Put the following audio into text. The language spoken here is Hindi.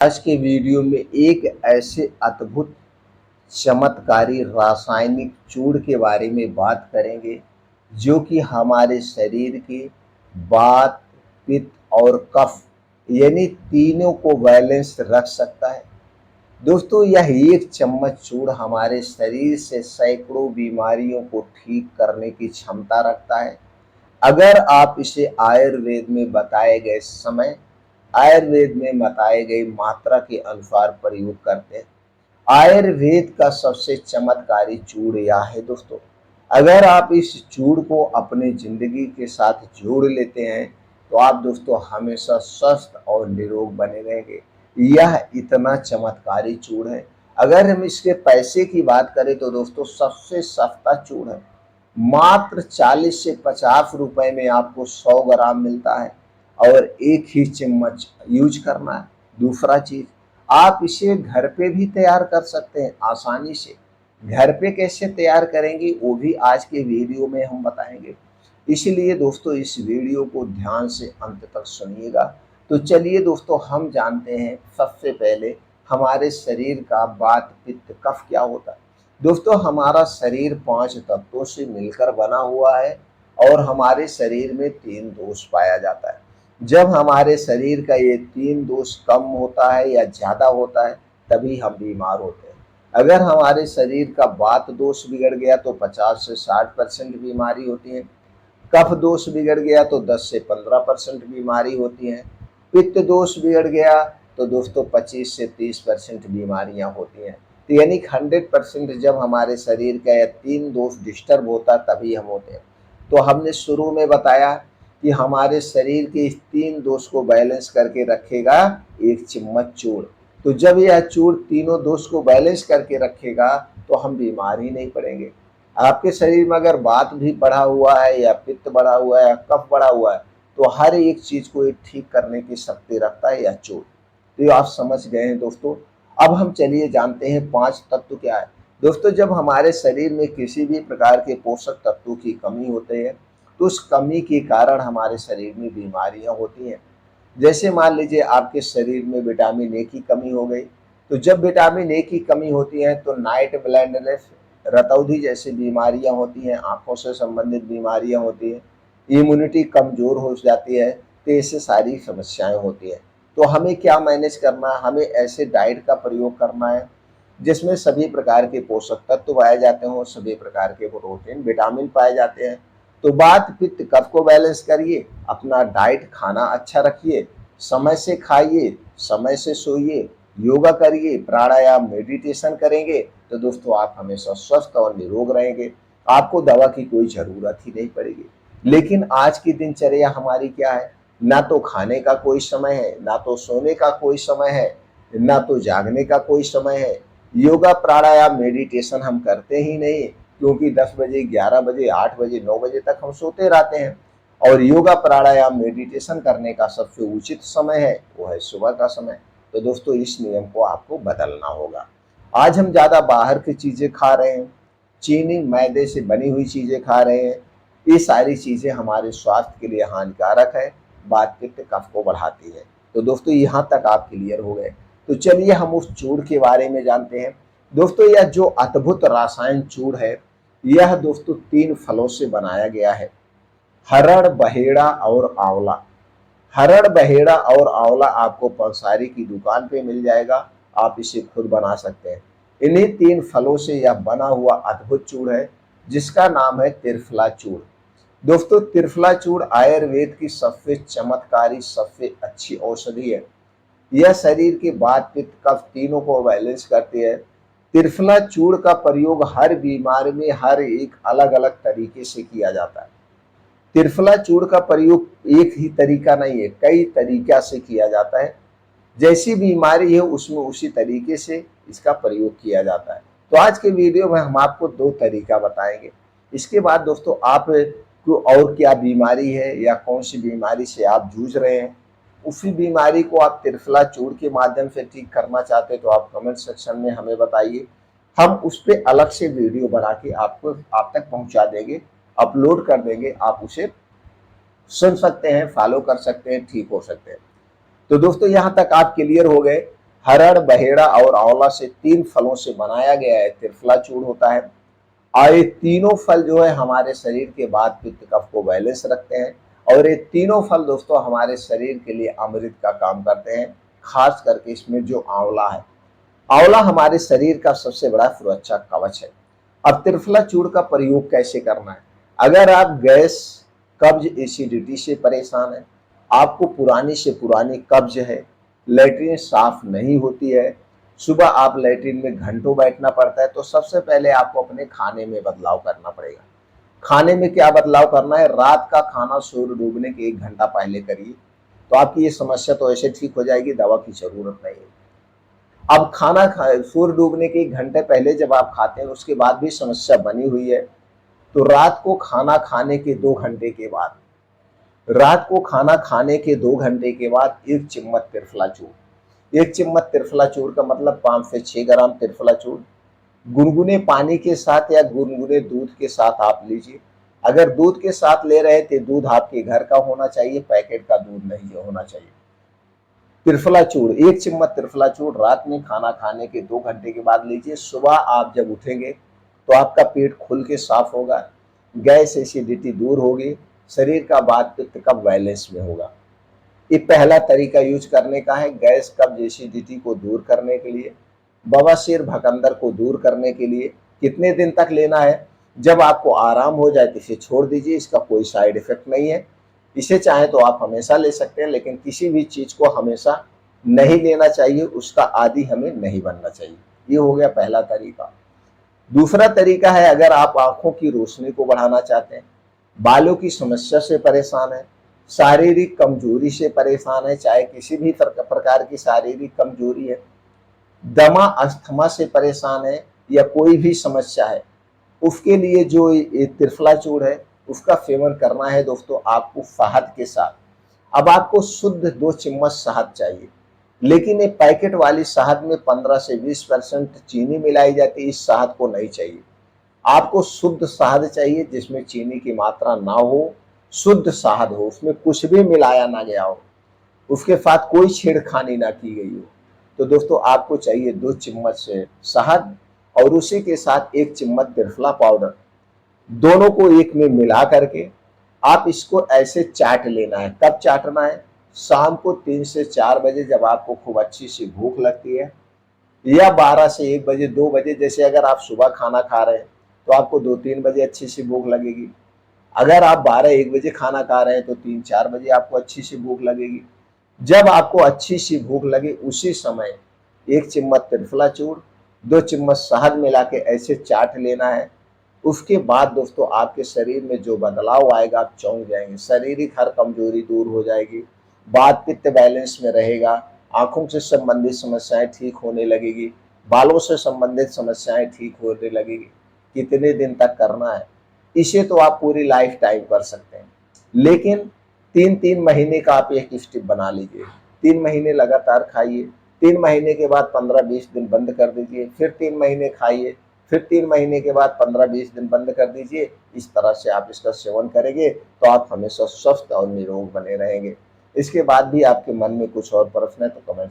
आज के वीडियो में एक ऐसे अद्भुत चमत्कारी रासायनिक चूर्ण के बारे में बात करेंगे जो कि हमारे शरीर के वात, पित्त और कफ यानी तीनों को बैलेंस रख सकता है। दोस्तों, यह एक चम्मच चूर्ण हमारे शरीर से सैकड़ों बीमारियों को ठीक करने की क्षमता रखता है। अगर आप इसे आयुर्वेद में बताए गए मात्रा के अनुसार प्रयोग करते हैं। आयुर्वेद का सबसे चमत्कारी चूर्ण यह है दोस्तों, अगर आप इस चूर्ण को अपने जिंदगी के साथ जोड़ लेते हैं तो आप दोस्तों हमेशा स्वस्थ और निरोग बने रहेंगे। यह इतना चमत्कारी चूर्ण है। अगर हम इसके पैसे की बात करें तो दोस्तों सबसे सस्ता चूर्ण है। मात्र 40 से 50 रुपए में आपको 100 ग्राम मिलता है और एक ही चम्मच यूज करना है। दूसरा चीज, आप इसे घर पे भी तैयार कर सकते हैं आसानी से। घर पे कैसे तैयार करेंगे वो भी आज के वीडियो में हम बताएंगे। इसलिए दोस्तों इस वीडियो को ध्यान से अंत तक सुनिएगा। तो चलिए दोस्तों हम जानते हैं सबसे पहले हमारे शरीर का वात, पित्त, कफ क्या होता है। दोस्तों हमारा शरीर 5 तत्वों से मिलकर बना हुआ है और हमारे शरीर में 3 दोष पाया जाता है। जब हमारे शरीर का ये 3 दोष कम होता है या ज़्यादा होता है तभी हम बीमार होते हैं। अगर हमारे शरीर का वात दोष बिगड़ गया तो 50 से 60% बीमारी होती है। कफ दोष बिगड़ गया तो 10 से 15% बीमारी होती हैं। पित्त दोष बिगड़ गया तो दोस्तों 25 से 30% बीमारियां होती हैं। तो यानी 100% जब हमारे शरीर का यह 3 दोष डिस्टर्ब होता तभी हम होते हैं। तो हमने शुरू में बताया कि हमारे शरीर के इस 3 दोष को बैलेंस करके रखेगा एक चम्मच चूर्ण। तो जब यह चूर्ण तीनों दोष को बैलेंस करके रखेगा तो हम बीमार ही नहीं पड़ेंगे। आपके शरीर में अगर वात भी बढ़ा हुआ है या पित्त बढ़ा हुआ है या कफ बढ़ा हुआ है तो हर एक चीज को ये ठीक करने की शक्ति रखता है यह चूर्ण। तो ये आप समझ गए हैं दोस्तों। अब हम चलिए जानते हैं 5 तत्व क्या है। दोस्तों जब हमारे शरीर में किसी भी प्रकार के पोषक तत्वों की कमी होती है तो उस कमी के कारण हमारे शरीर में बीमारियां होती हैं। जैसे मान लीजिए आपके शरीर में विटामिन ए की कमी हो गई। तो जब विटामिन ए की कमी होती है तो नाइट ब्लाइंडनेस, रतौंधी जैसी बीमारियां होती हैं, आंखों से संबंधित बीमारियां होती हैं, इम्यूनिटी कमजोर हो जाती है। तो ऐसे सारी समस्याएं होती हैं। तो हमें क्या मैनेज करना है, हमें ऐसे डाइट का प्रयोग करना है जिसमें सभी प्रकार के पोषक तत्व पाए जाते हों, सभी प्रकार के प्रोटीन, विटामिन पाए जाते हैं। तो वात, पित्त, कफ को बैलेंस करिए, अपना डाइट खाना अच्छा रखिए, समय से खाइए, समय से सोइए, योगा करिए, प्राणायाम, मेडिटेशन करेंगे तो दोस्तों आप हमेशा स्वस्थ और निरोग रहेंगे। आपको दवा की कोई ज़रूरत ही नहीं पड़ेगी। लेकिन आज की दिनचर्या हमारी क्या है, ना तो खाने का कोई समय है, ना तो सोने का कोई समय है, ना तो जागने का कोई समय है। योगा, प्राणायाम, मेडिटेशन हम करते ही नहीं क्योंकि 10 बजे, 11 बजे, 8 बजे, 9 बजे तक हम सोते रहते हैं। और योगा, प्राणायाम, मेडिटेशन करने का सबसे उचित समय है वो है सुबह का समय। तो दोस्तों इस नियम को आपको बदलना होगा। आज हम ज़्यादा बाहर की चीज़ें खा रहे हैं, चीनी मैदे से बनी हुई चीज़ें खा रहे हैं। ये सारी चीज़ें हमारे स्वास्थ्य के लिए हानिकारक है, वात, पित्त, कफ को बढ़ाती है। तो दोस्तों यहाँ तक आप क्लियर हो गए। तो चलिए हम उस चूर्ण के बारे में जानते हैं। दोस्तों यह जो अद्भुत रासायन चूर्ण है यह दोस्तों 3 फलों से बनाया गया है, हरड़, बहेड़ा और आंवला। हरड़, बहेड़ा और आंवला आपको पंसारी की दुकान पे मिल जाएगा। आप इसे खुद बना सकते हैं। इन्हीं 3 फलों से यह बना हुआ अद्भुत चूर्ण है जिसका नाम है त्रिफला चूर्ण। दोस्तों त्रिफला चूर्ण आयुर्वेद की सबसे चमत्कारी, सबसे अच्छी औषधि है। यह शरीर के वात, पित्त, कफ तीनों को बैलेंस करती है। त्रिफला चूर्ण का प्रयोग हर बीमारी में हर एक अलग अलग तरीके से किया जाता है। त्रिफला चूर्ण का प्रयोग एक ही तरीका नहीं है, कई तरीका से किया जाता है। जैसी बीमारी है उसमें उसी तरीके से इसका प्रयोग किया जाता है। तो आज के वीडियो में हम आपको 2 तरीका बताएंगे। इसके बाद दोस्तों आप को और क्या बीमारी है या कौन सी बीमारी से आप जूझ रहे हैं, उसी बीमारी को आप त्रिफला चूर्ण के माध्यम से ठीक करना चाहते हैं तो आप कमेंट सेक्शन में हमें बताइए। हम उस पर अलग से वीडियो बना के आपको आप तक पहुंचा देंगे, अपलोड कर देंगे। आप उसे सुन सकते हैं, फॉलो कर सकते हैं, ठीक हो सकते हैं। तो दोस्तों यहाँ तक आप क्लियर हो गए। हरड़, बहेड़ा और आंवला से 3 फलों से बनाया गया है त्रिफला चूर्ण होता है। और ये तीनों फल जो है हमारे शरीर के वात पित्त कफ को बैलेंस रखते हैं और ये तीनों फल दोस्तों हमारे शरीर के लिए अमृत का काम करते हैं। खास करके इसमें जो आंवला है, आंवला हमारे शरीर का सबसे बड़ा सुरक्षा कवच है। अब त्रिफला चूर्ण का प्रयोग कैसे करना है? अगर आप गैस, कब्ज, एसिडिटी से परेशान है, आपको पुरानी से पुरानी कब्ज है, लैट्रिन साफ नहीं होती है, सुबह आप लैट्रिन में घंटों बैठना पड़ता है, तो सबसे पहले आपको अपने खाने में बदलाव करना पड़ेगा। खाने में क्या बदलाव करना है? रात का खाना सूर्य डूबने के 1 घंटा पहले करिए, तो आपकी ये समस्या तो ऐसे ठीक हो जाएगी, दवा की जरूरत नहीं है। अब खाना सूर्य डूबने के 1 घंटे पहले जब आप खाते हैं उसके बाद भी समस्या बनी हुई है, तो रात को खाना खाने के 2 घंटे के बाद, रात को खाना खाने के 2 घंटे के बाद 1 चम्मच त्रिफला चूर्ण, 1 चम्मच त्रिफला चूर्ण का मतलब 5 से 6 ग्राम त्रिफला चूर्ण गुनगुने पानी के साथ या गुनगुने दूध के साथ आप लीजिए। अगर दूध के साथ ले रहे थे, दूध आपके घर का होना चाहिए, पैकेट का दूध नहीं होना चाहिए। त्रिफला चूर्ण, 1 चम्मच त्रिफला चूर्ण रात में खाना खाने के 2 घंटे के बाद लीजिए। सुबह आप जब उठेंगे तो आपका पेट खुल के साफ होगा, गैस एसिडिटी दूर होगी, शरीर का वात पित्त कफ बैलेंस में होगा। ये पहला तरीका यूज करने का है, गैस कब्ज एसिडिटी को दूर करने के लिए, बवासीर भकंदर को दूर करने के लिए। कितने दिन तक लेना है? जब आपको आराम हो जाए तो इसे छोड़ दीजिए, इसका कोई साइड इफेक्ट नहीं है। इसे चाहे तो आप हमेशा ले सकते हैं, लेकिन किसी भी चीज को हमेशा नहीं लेना चाहिए, उसका आदी हमें नहीं बनना चाहिए। ये हो गया पहला तरीका। दूसरा तरीका है, अगर आप आंखों की रोशनी को बढ़ाना चाहते हैं, बालों की समस्या से परेशान है, शारीरिक कमजोरी से परेशान है, चाहे किसी भी प्रकार की शारीरिक कमजोरी है, दमा अस्थमा से परेशान है या कोई भी समस्या है, उसके लिए जो ये त्रिफला चूर्ण है उसका सेवन करना है दोस्तों आपको शहद के साथ। अब आपको शुद्ध 2 चम्मच शहद चाहिए, लेकिन ये पैकेट वाली शहद में 15 से 20% चीनी मिलाई जाती है, इस शहद को नहीं चाहिए। आपको शुद्ध शहद चाहिए जिसमें चीनी की मात्रा ना हो, शुद्ध शहद हो, उसमें कुछ भी मिलाया ना गया हो, उसके साथ कोई छेड़खानी ना की गई हो। तो दोस्तों आपको चाहिए 2 चम्मच से शहद और उसी के साथ 1 चम्मच त्रिफला पाउडर, दोनों को एक में मिला करके आप इसको ऐसे चाट लेना है। कब चाटना है? शाम को 3 से 4 बजे जब आपको खूब अच्छी सी भूख लगती है, या 12 से 1 बजे, 2 बजे। जैसे अगर आप सुबह खाना खा रहे हैं तो आपको 2-3 बजे अच्छी सी भूख लगेगी। अगर आप 12-1 बजे खाना खा रहे हैं तो 3-4 बजे आपको अच्छी सी भूख लगेगी। जब आपको अच्छी सी भूख लगे उसी समय 1 चम्मच त्रिफला चूर्ण, 2 चम्मच शहद मिला के ऐसे चाट लेना है। उसके बाद दोस्तों आपके शरीर में जो बदलाव आएगा आप चौंक जाएंगे। शारीरिक हर कमजोरी दूर हो जाएगी, वात पित्त बैलेंस में रहेगा, आंखों से संबंधित समस्याएं ठीक होने लगेगी, बालों से संबंधित समस्याएं ठीक होने लगेगी। कितने दिन तक करना है? इसे तो आप पूरी लाइफ टाइम कर सकते हैं, लेकिन 3-3 महीने का आप एक स्टेप बना लीजिए। 3 महीने लगातार खाइए, 3 महीने के बाद 15-20 दिन बंद कर दीजिए, फिर 3 महीने खाइए, फिर 3 महीने के बाद 15-20 दिन बंद कर दीजिए। इस तरह से आप इसका सेवन करेंगे तो आप हमेशा स्वस्थ और निरोग बने रहेंगे। इसके बाद भी आपके मन में कुछ और प्रश्न है तो कमेंट